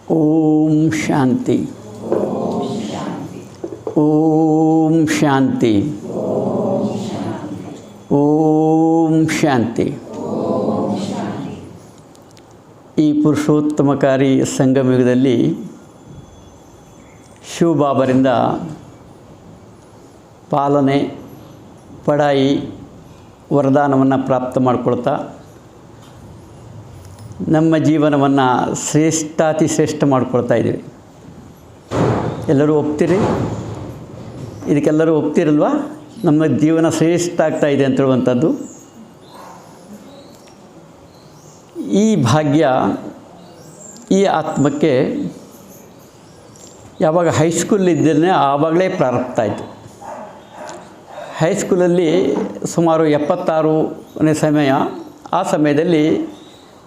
ಓಂ ಶಾಂತಿ. ಓಂ ಶಾಂತಿ. ಓಂ ಶಾಂತಿ. ಈ ಪುರುಷೋತ್ತಮಕಾರಿ ಸಂಗಮಯುಗದಲ್ಲಿ ಶಿವಬಾಬರಿಂದ ಪಾಲನೆ, ಪಡಾಯಿ, ವರದಾನವನ್ನು ಪ್ರಾಪ್ತ ಮಾಡಿಕೊಳ್ತಾ ನಮ್ಮ ಜೀವನವನ್ನು ಶ್ರೇಷ್ಠಾತಿ ಶ್ರೇಷ್ಠ ಮಾಡ್ಕೊಳ್ತಾ ಇದ್ದೀವಿ. ಎಲ್ಲರೂ ಒಪ್ತೀರಿ? ಇದಕ್ಕೆಲ್ಲರೂ ಒಪ್ತಿರಲ್ವಾ? ನಮ್ಮ ಜೀವನ ಶ್ರೇಷ್ಠ ಆಗ್ತಾ ಇದೆ ಅಂತ ಹೇಳುವಂಥದ್ದು. ಈ ಭಾಗ್ಯ ಈ ಆತ್ಮಕ್ಕೆ ಯಾವಾಗ ಹೈಸ್ಕೂಲಿದ್ದೇ ಆವಾಗಲೇ ಪ್ರಾರಂಭ ಆಯಿತು. ಹೈಸ್ಕೂಲಲ್ಲಿ ಸುಮಾರು 76ನೇ ಸಮಯ. ಆ ಸಮಯದಲ್ಲಿ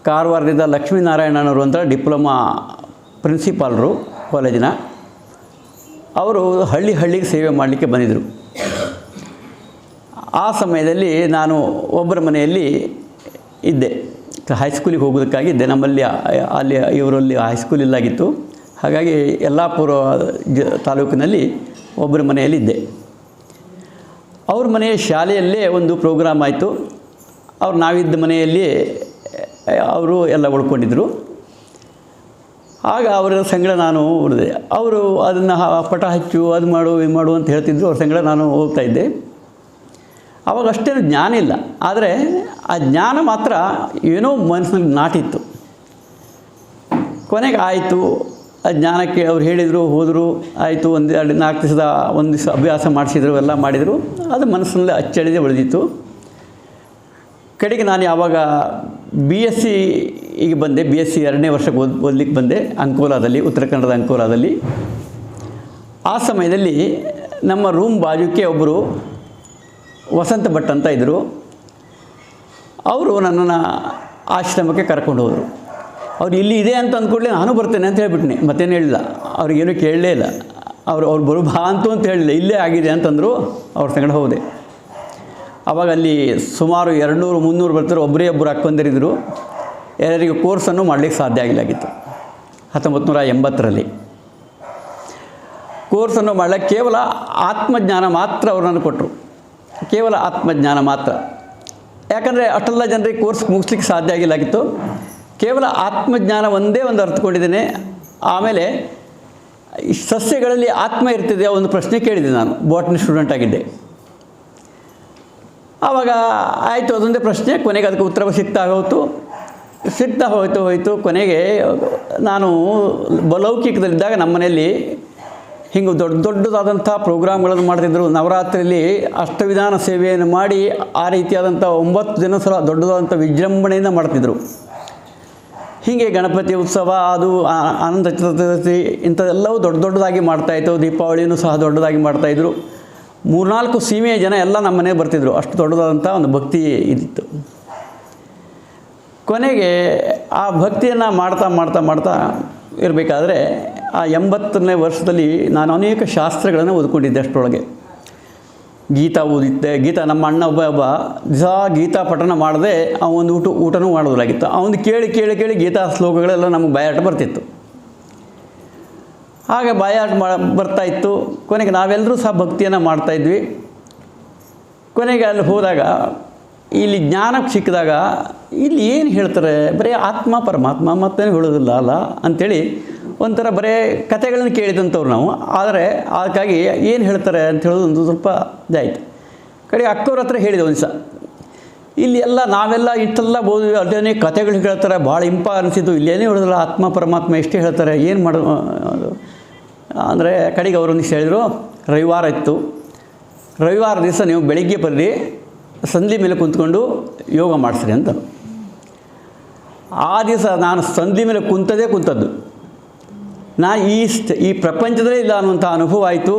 ಕಾರವಾರದಿಂದ ಲಕ್ಷ್ಮೀನಾರಾಯಣನವರು ಅಂತ ಡಿಪ್ಲೊಮಾ ಪ್ರಿನ್ಸಿಪಾಲರು ಕಾಲೇಜಿನ, ಅವರು ಹಳ್ಳಿಗೆ ಸೇವೆ ಮಾಡಲಿಕ್ಕೆ ಬಂದಿದ್ದರು. ಆ ಸಮಯದಲ್ಲಿ ನಾನು ಒಬ್ಬರ ಮನೆಯಲ್ಲಿ ಇದ್ದೆ. ಹೈಸ್ಕೂಲಿಗೆ ಹೋಗೋದಕ್ಕಾಗಿದ್ದೆ. ನಮ್ಮಲ್ಲಿ ಅಲ್ಲಿ ಇವರಲ್ಲಿ ಹೈಸ್ಕೂಲ್ ಇಲ್ಲಾಗಿತ್ತು. ಹಾಗಾಗಿ ಯಲ್ಲಾಪುರ ತಾಲೂಕಿನಲ್ಲಿ ಒಬ್ಬರ ಮನೆಯಲ್ಲಿದ್ದೆ. ಅವ್ರ ಮನೆಯ ಶಾಲೆಯಲ್ಲೇ ಒಂದು ಪ್ರೋಗ್ರಾಮ್ ಆಯಿತು. ಅವ್ರು ನಾವಿದ್ದ ಮನೆಯಲ್ಲಿ ಅವರು ಎಲ್ಲ ಉಳ್ಕೊಂಡಿದ್ದರು. ಆಗ ಅವರ ಸಂಗಡ ನಾನು ಉಳಿದೆ. ಅವರು ಅದನ್ನು ಪಟ ಹಚ್ಚು, ಅದು ಮಾಡು, ಇದು ಮಾಡು ಅಂತ ಹೇಳ್ತಿದ್ರು. ಅವ್ರ ಸಂಗಡ ನಾನು ಹೋಗ್ತಾಯಿದ್ದೆ. ಆವಾಗ ಅಷ್ಟೇನು ಜ್ಞಾನ ಇಲ್ಲ, ಆದರೆ ಆ ಜ್ಞಾನ ಮಾತ್ರ ಏನೋ ಮನಸ್ಸಿನಲ್ಲಿ ನಾಟಿತ್ತು. ಕೊನೆಗೆ ಆಯಿತು, ಆ ಜ್ಞಾನಕ್ಕೆ ಅವ್ರು ಹೇಳಿದರು, ಹೋದರು, ಆಯಿತು. ಒಂದು 4 ದಿವಸ ಅಭ್ಯಾಸ ಮಾಡಿಸಿದ್ರು, ಎಲ್ಲ ಮಾಡಿದರು. ಅದು ಮನಸ್ಸಿನಲ್ಲಿ ಅಚ್ಚಳಿದೇ ಉಳಿದಿತ್ತು. ಕಡೆಗೆ ನಾನು ಯಾವಾಗ BSc ಬಂದೆ, BSc 2ನೇ ವರ್ಷಕ್ಕೆ ಓದಲಿಕ್ಕೆ ಬಂದೆ ಅಂಕೋಲಾದಲ್ಲಿ, ಉತ್ತರ ಕನ್ನಡದ ಅಂಕೋಲಾದಲ್ಲಿ. ಆ ಸಮಯದಲ್ಲಿ ನಮ್ಮ ರೂಮ್ ಬಾಜುಕ್ಕೆ ಒಬ್ಬರು ವಸಂತ ಭಟ್ ಅಂತ ಇದ್ದರು. ಅವರು ನನ್ನನ್ನು ಆಶ್ರಮಕ್ಕೆ ಕರ್ಕೊಂಡು ಹೋದರು. ಅವ್ರು ಇಲ್ಲಿ ಇದೆ ಅಂತ ಅಂದ್ಕೊಡ್ಲಿ ನಾನು ಬರ್ತೇನೆ ಅಂತ ಹೇಳ್ಬಿಟ್ನಿ. ಮತ್ತೇನು ಹೇಳಿಲ್ಲ, ಅವ್ರಿಗೇನು ಕೇಳಲೇ ಇಲ್ಲ. ಅವ್ರು ಬರು ಬಾ ಅಂತೂ ಅಂತ ಹೇಳಿಲ್ಲ, ಇಲ್ಲೇ ಆಗಿದೆ ಅಂತಂದರು. ಅವ್ರ ಸಂಗಡ ಹೋದೆ. ಆವಾಗ ಅಲ್ಲಿ ಸುಮಾರು 200-300 ಬರ್ತಾರೆ. ಒಬ್ಬರು ಅಕ್ಕಂದಿರಿದ್ದರು. ಎಲ್ಲರಿಗೂ ಕೋರ್ಸನ್ನು ಮಾಡಲಿಕ್ಕೆ ಸಾಧ್ಯ ಆಗಿಲ್ಲಾಗಿತ್ತು. 1980ರಲ್ಲಿ ಕೋರ್ಸನ್ನು ಮಾಡಲಿಕ್ಕೆ ಕೇವಲ ಆತ್ಮಜ್ಞಾನ ಮಾತ್ರ ಅವರು ನನಗೆ ಕೊಟ್ಟರು. ಕೇವಲ ಆತ್ಮಜ್ಞಾನ ಮಾತ್ರ. ಯಾಕಂದರೆ ಅಷ್ಟೆಲ್ಲ ಜನರಿಗೆ ಕೋರ್ಸ್ ಮುಗಿಸ್ಲಿಕ್ಕೆ ಸಾಧ್ಯ ಆಗಿಲ್ಲಾಗಿತ್ತು. ಕೇವಲ ಆತ್ಮಜ್ಞಾನ ಒಂದೇ ಒಂದು ಅರ್ಥಕೊಂಡಿದ್ದೇನೆ. ಆಮೇಲೆ ಸಸ್ಯಗಳಲ್ಲಿ ಆತ್ಮ ಇರ್ತಿದೆ ಒಂದು ಪ್ರಶ್ನೆ ಕೇಳಿದೆ. ನಾನು ಬಾಟ್ನಿ ಸ್ಟೂಡೆಂಟ್ ಆಗಿದ್ದೆ. ಆವಾಗ ಆಯಿತು, ಅದೊಂದೇ ಪ್ರಶ್ನೆ. ಕೊನೆಗೆ ಅದಕ್ಕೆ ಉತ್ತರ ಸಿಗ್ತಾ ಹೋಯಿತು. ಕೊನೆಗೆ ನಾನು ಲೌಕಿಕದಲ್ಲಿದ್ದಾಗ ನಮ್ಮ ಮನೆಯಲ್ಲಿ ಹಿಂಗೆ ದೊಡ್ಡದಾದಂಥ ಪ್ರೋಗ್ರಾಮ್ಗಳನ್ನು ಮಾಡ್ತಿದ್ದರು. ನವರಾತ್ರಿಯಲ್ಲಿ ಅಷ್ಟವಿಧಾನ ಸೇವೆಯನ್ನು ಮಾಡಿ ಆ ರೀತಿಯಾದಂಥ 9 ದಿನ ಸಲ ದೊಡ್ಡದಾದಂಥ ವಿಜೃಂಭಣೆಯಿಂದ ಮಾಡ್ತಿದ್ದರು. ಹೀಗೆ ಗಣಪತಿ ಉತ್ಸವ, ಅದು ಅನಂತ ಚತುರ್ದಶಿ, ಇಂಥದ್ದೆಲ್ಲವೂ ದೊಡ್ಡದಾಗಿ ಮಾಡ್ತಾಯಿತ್ತು. ದೀಪಾವಳಿನೂ ಸಹ ದೊಡ್ಡದಾಗಿ ಮಾಡ್ತಾಯಿದ್ರು. 3-4 ಸೀಮೆಯ ಜನ ಎಲ್ಲ ನಮ್ಮ ಮನೆಗೆ ಬರ್ತಿದ್ರು. ಅಷ್ಟು ದೊಡ್ಡದಾದಂಥ ಒಂದು ಭಕ್ತಿ ಇದ್ದಿತ್ತು. ಕೊನೆಗೆ ಆ ಭಕ್ತಿಯನ್ನು ಮಾಡ್ತಾ ಇರಬೇಕಾದ್ರೆ ಆ 80ನೇ ವರ್ಷದಲ್ಲಿ ನಾನು ಅನೇಕ ಶಾಸ್ತ್ರಗಳನ್ನು ಓದ್ಕೊಂಡಿದ್ದೆ. ಅಷ್ಟರೊಳಗೆ ಗೀತಾ ಓದಿದ್ದೆ. ಗೀತಾ ನಮ್ಮ ಅಣ್ಣ ಒಬ್ಬ ದಿವಸ ಗೀತಾ ಪಠಣ ಮಾಡದೆ ಅವನು ಊಟನೂ ಮಾಡೋದಾಗಿತ್ತು. ಅವನು ಕೇಳಿ ಗೀತಾ ಶ್ಲೋಕಗಳೆಲ್ಲ ನಮಗೆ ಬಾಯಾಟ ಬರ್ತಿತ್ತು. ಹಾಗೆ ಬಾಯಾಟ ಬರ್ತಾಯಿತ್ತು. ಕೊನೆಗೆ ನಾವೆಲ್ಲರೂ ಸಹ ಭಕ್ತಿಯನ್ನು ಮಾಡ್ತಾಯಿದ್ವಿ. ಕೊನೆಗೆ ಅಲ್ಲಿ ಹೋದಾಗ ಇಲ್ಲಿ ಜ್ಞಾನಕ್ಕೆ ಸಿಕ್ಕಿದಾಗ ಇಲ್ಲಿ ಏನು ಹೇಳ್ತಾರೆ, ಬರೀ ಆತ್ಮ ಪರಮಾತ್ಮ ಮತ್ತೇನು ಹೇಳೋದಿಲ್ಲ ಅಲ್ಲ ಅಂಥೇಳಿ ಒಂಥರ ಬರೀ ಕಥೆಗಳನ್ನು ಕೇಳಿದಂಥವ್ರು ನಾವು. ಆದರೆ ಅದಕ್ಕಾಗಿ ಏನು ಹೇಳ್ತಾರೆ ಅಂತ ಹೇಳೋದು ಒಂದು ಸ್ವಲ್ಪ ಇದಾಯಿತು. ಕಡೆಗೆ ಅಕ್ಕವ್ರ ಹತ್ರ ಹೇಳಿದೆ ಒಂದು ದಿವಸ, ಇಲ್ಲಿ ಎಲ್ಲ ನಾವೆಲ್ಲ ಇಷ್ಟೆಲ್ಲ ಓದ್ವಿ, ಅಲ್ಲೇ ಕಥೆಗಳು ಹೇಳ್ತಾರೆ, ಭಾಳ ಅನಿಸಿದ್ದು. ಇಲ್ಲೇನೇ ಹೇಳೋದಿಲ್ಲ, ಆತ್ಮ ಪರಮಾತ್ಮ ಎಷ್ಟೇ ಹೇಳ್ತಾರೆ, ಏನು ಮಾಡೋದು ಅಂದರೆ ಕಡೆಗೆ ಅವರೊಂದಿಷ್ಟು ಹೇಳಿದರು. ರವಿವಾರ ಇತ್ತು. ರವಿವಾರ ದಿವಸ ನೀವು ಬೆಳಿಗ್ಗೆ ಬರ್ರಿ, ಸಂಧಿ ಮೇಲೆ ಕುಂತ್ಕೊಂಡು ಯೋಗ ಮಾಡಿಸ್ರಿ ಅಂತ. ಆ ದಿವಸ ನಾನು ಸಂಧಿ ಮೇಲೆ ಕುಂತದ್ದು. ನಾನು ಈ ಪ್ರಪಂಚದಲ್ಲೇ ಇಲ್ಲ ಅನ್ನುವಂಥ ಅನುಭವ ಆಯಿತು.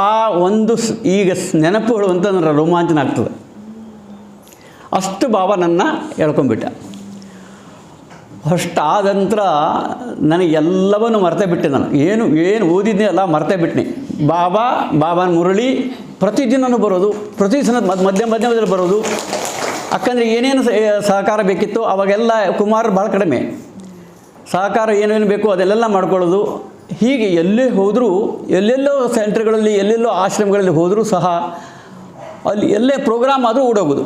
ಆ ಒಂದು ಈಗ ನೆನಪುಗಳು ಅಂತ ನನ್ನ ರೋಮಾಂಚನ ಆಗ್ತದೆ. ಅಷ್ಟು ಬಾಬಾ ನನ್ನ ಹೇಳ್ಕೊಂಬಿಟ್ಟ. ಅಷ್ಟಾದ ನಂತರ ನನಗೆಲ್ಲವನ್ನೂ ಮರ್ತೇ ಬಿಟ್ಟೆ. ನಾನು ಏನು ಓದಿದ್ದೆ ಎಲ್ಲ ಮರ್ತೇ ಬಿಟ್ಟೆ. ಬಾಬಾನ ಮುರಳಿ ಪ್ರತಿದಿನವೂ ಬರೋದು, ಪ್ರತಿ ದಿನ ಮಧ್ಯದಲ್ಲಿ ಬರೋದು. ಯಾಕಂದರೆ ಏನೇನು ಸಹಕಾರ ಬೇಕಿತ್ತು ಅವಾಗೆಲ್ಲ ಕುಮಾರರು ಭಾಳ ಕಡಿಮೆ. ಸಹಕಾರ ಏನೇನು ಬೇಕೋ ಅದೆಲ್ಲ ಮಾಡ್ಕೊಳ್ಳೋದು. ಹೀಗೆ ಎಲ್ಲೇ ಹೋದರೂ, ಎಲ್ಲೆಲ್ಲೋ ಸೆಂಟರ್ಗಳಲ್ಲಿ, ಎಲ್ಲೆಲ್ಲೋ ಆಶ್ರಮಗಳಲ್ಲಿ ಹೋದರೂ ಸಹ ಅಲ್ಲಿ ಎಲ್ಲೇ ಪ್ರೋಗ್ರಾಮ್ ಆದರೂ ಓಡೋಗೋದು,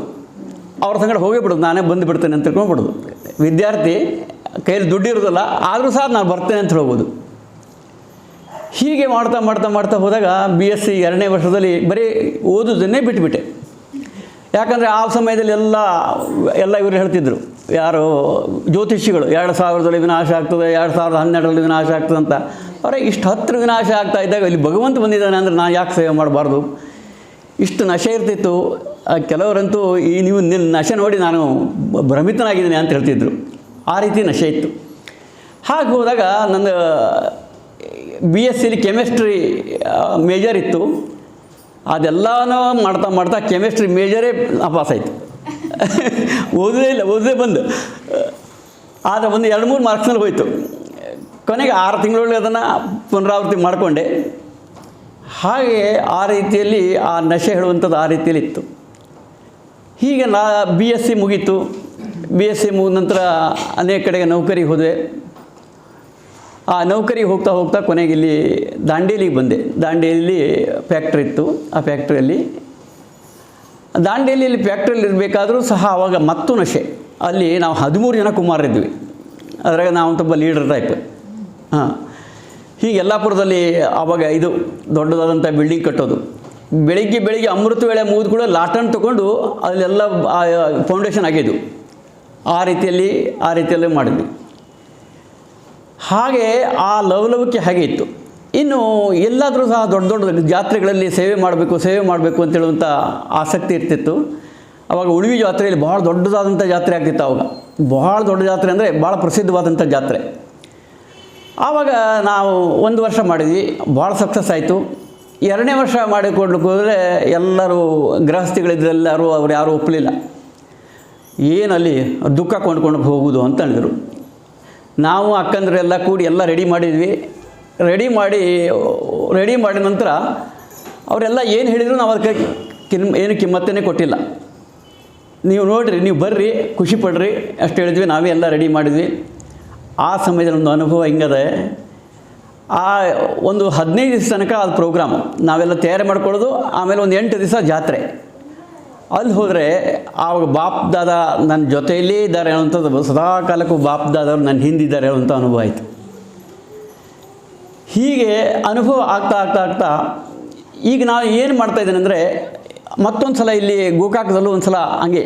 ಅವ್ರ ಸಂಗಡ ಹೋಗೇ ಬಿಡೋದು, ನಾನೇ ಬಂದುಬಿಡ್ತೇನೆ ಅಂತ ತಿಳ್ಕೊಂಡ್ಬಿಡೋದು. ವಿದ್ಯಾರ್ಥಿ ಕೈಯಲ್ಲಿ ದುಡ್ಡು ಇರೋದಿಲ್ಲ, ಆದರೂ ಸಹ ನಾನು ಬರ್ತೇನೆ ಅಂತ ಹೋಗೋದು. ಹೀಗೆ ಮಾಡ್ತಾ ಮಾಡ್ತಾ ಮಾಡ್ತಾ ಹೋದಾಗ BSc 2ನೇ ವರ್ಷದಲ್ಲಿ ಬರೀ ಓದೋದನ್ನೇ ಬಿಟ್ಟುಬಿಟ್ಟೆ. ಯಾಕಂದರೆ ಆ ಸಮಯದಲ್ಲಿ ಎಲ್ಲ ಇವರು ಹೇಳ್ತಿದ್ರು, ಯಾರು ಜ್ಯೋತಿಷಿಗಳು, 2000ರಲ್ಲಿ ವಿನಾಶ ಆಗ್ತದೆ, 2012ರಲ್ಲಿ ವಿನಾಶ ಆಗ್ತದೆ ಅಂತ. ಅವರೇ ಇಷ್ಟು ಹತ್ತಿರ ವಿನಾಶ ಆಗ್ತಾ ಇದ್ದಾಗ ಇಲ್ಲಿ ಭಗವಂತ ಬಂದಿದ್ದಾನೆ ಅಂದರೆ ನಾನು ಯಾಕೆ ಸೇವೆ ಮಾಡಬಾರ್ದು? ಇಷ್ಟು ನಶೆ ಇರ್ತಿತ್ತು. ಕೆಲವರಂತೂ ನೀವು ನಶೆ ನೋಡಿ ನಾನು ಭ್ರಮಿತನಾಗಿದ್ದೀನಿ ಅಂತ ಹೇಳ್ತಿದ್ರು. ಆ ರೀತಿ ನಶೆ ಇತ್ತು. ಹಾಗೆ ಹೋದಾಗ ನನ್ನ BScಲಿ ಕೆಮಿಸ್ಟ್ರಿ ಮೇಜರ್ ಇತ್ತು. ಅದೆಲ್ಲನೂ ಮಾಡ್ತಾ ಮಾಡ್ತಾ ಕೆಮಿಸ್ಟ್ರಿ ಮೇಜರೇ ಪಾಸಾಯಿತು. ಓದದೇ ಬಂದು ಆದರೆ ಒಂದು 2-3 ಮಾರ್ಕ್ಸ್ನಲ್ಲಿ ಹೋಯಿತು. ಕೊನೆಗೆ 6 ತಿಂಗಳೊಳಗೆ ಅದನ್ನು ಪುನರಾವರ್ತಿ ಮಾಡಿಕೊಂಡೆ. ಹಾಗೆ ಆ ರೀತಿಯಲ್ಲಿ ಆ ನಶೆ ಹೇಳುವಂಥದ್ದು ಆ ರೀತಿಯಲ್ಲಿ ಇತ್ತು. ಹೀಗೆ BSc ಮುಗೀತು. BSc ಮುಗಿದ ನಂತರ ಅನೇಕ ಕಡೆಗೆ ನೌಕರಿಗೆ ಹೋದೆ. ಆ ನೌಕರಿಗೆ ಹೋಗ್ತಾ ಹೋಗ್ತಾ ಕೊನೆಗೆ ಇಲ್ಲಿ ದಾಂಡೇಲಿಗೆ ಬಂದೆ. ದಾಂಡೇಲಿ ಫ್ಯಾಕ್ಟ್ರಿ ಇತ್ತು. ಆ ಫ್ಯಾಕ್ಟ್ರಿಯಲ್ಲಿ ಫ್ಯಾಕ್ಟ್ರಿಯಲ್ಲಿ ಇರಬೇಕಾದ್ರೂ ಸಹ ಆವಾಗ ಮತ್ತು ನಶೆ. ಅಲ್ಲಿ ನಾವು 13 ಜನ ಕುಮಾರರಿದ್ವಿ. ಅದ್ರಾಗ ನಾವು ತುಂಬ ಲೀಡರ್ ಟೈಪ್. ಹೀಗೆ ಯಲ್ಲಾಪುರದಲ್ಲಿ ಆವಾಗ ಇದು ದೊಡ್ಡದಾದಂಥ ಬಿಲ್ಡಿಂಗ್ ಕಟ್ಟೋದು. ಬೆಳಿಗ್ಗೆ ಅಮೃತ ವೇಳೆ ಮುಗಿದು ಕೂಡ ಲಾಟನ್ ತೊಗೊಂಡು ಅಲ್ಲೆಲ್ಲ ಫೌಂಡೇಶನ್ ಆಗಿದ್ದು. ಆ ರೀತಿಯಲ್ಲಿ ಮಾಡಿದ್ವಿ. ಹಾಗೆ ಆ ಲವಲವಿಕೆ ಹಾಗೆ ಇತ್ತು. ಇನ್ನು ಎಲ್ಲಾದರೂ ಸಹ ದೊಡ್ಡ ಜಾತ್ರೆಗಳಲ್ಲಿ ಸೇವೆ ಮಾಡಬೇಕು ಅಂತ ಹೇಳುವಂಥ ಆಸಕ್ತಿ ಇರ್ತಿತ್ತು. ಆವಾಗ ಉಳಿವಿ ಜಾತ್ರೆಯಲ್ಲಿ ಭಾಳ ದೊಡ್ಡದಾದಂಥ ಜಾತ್ರೆ ಆಗ್ತಿತ್ತು. ಆವಾಗ ಭಾಳ ದೊಡ್ಡ ಜಾತ್ರೆ ಅಂದರೆ ಭಾಳ ಪ್ರಸಿದ್ಧವಾದಂಥ ಜಾತ್ರೆ. ಆವಾಗ ನಾವು 1 ವರ್ಷ ಮಾಡಿದ್ವಿ, ಭಾಳ ಸಕ್ಸಸ್ ಆಯಿತು. 2ನೇ ವರ್ಷ ಮಾಡಿಕೊಡ್ಲಿಕ್ಕೆ ಹೋದರೆ ಎಲ್ಲರೂ ಗೃಹಸ್ಥಿಗಳಿದ್ದೆಲ್ಲರೂ ಅವ್ರು ಯಾರೂ ಒಪ್ಪಲಿಲ್ಲ. ಏನಲ್ಲಿ ದುಃಖ ಕೊಂಡ್ಕೊಂಡು ಹೋಗೋದು ಅಂತ ಹೇಳಿದರು. ನಾವು ಅಕ್ಕಂದ್ರೆಲ್ಲ ಕೂಡಿ ಎಲ್ಲ ರೆಡಿ ಮಾಡಿದ್ವಿ. ರೆಡಿ ಮಾಡಿದ ನಂತರ ಅವರೆಲ್ಲ ಏನು ಹೇಳಿದ್ರು ನಾವು ಅದಕ್ಕೆ ಏನು ಕಿಮ್ಮತ್ತೇ ಕೊಟ್ಟಿಲ್ಲ. ನೀವು ನೋಡಿರಿ, ನೀವು ಬರ್ರಿ, ಖುಷಿಪಡ್ರಿ ಅಷ್ಟು ಹೇಳಿದ್ವಿ. ನಾವೇ ಎಲ್ಲ ರೆಡಿ ಮಾಡಿದ್ವಿ. ಆ ಸಮಯದಲ್ಲಿ ಒಂದು ಅನುಭವ ಹಿಂಗದೆ. ಆ ಒಂದು 15 ದಿವಸ ತನಕ ಅದು ಪ್ರೋಗ್ರಾಮು ನಾವೆಲ್ಲ ತಯಾರಿ ಮಾಡ್ಕೊಳ್ಳೋದು. ಆಮೇಲೆ ಒಂದು 8 ದಿವಸ ಜಾತ್ರೆ. ಅಲ್ಲಿ ಹೋದರೆ ಆವಾಗ ಬಾಪ್ ದಾದ ನನ್ನ ಜೊತೆಯಲ್ಲೇ ಇದ್ದಾರೆ ಹೇಳುವಂಥದ್ದು, ಸದಾ ಕಾಲಕ್ಕೂ ಬಾಪ್ ದಾದವ್ರು ನನ್ನ ಹಿಂದಿದ್ದಾರೆ ಹೇಳುವಂಥ ಅನುಭವ ಆಯಿತು. ಹೀಗೆ ಅನುಭವ ಆಗ್ತಾ ಈಗ ನಾವು ಏನು ಮಾಡ್ತಾಯಿದ್ದೇನೆ ಅಂದರೆ, ಮತ್ತೊಂದು ಸಲ ಇಲ್ಲಿ ಗೋಕಾಕದಲ್ಲೂ ಒಂದು ಸಲ ಹಂಗೆ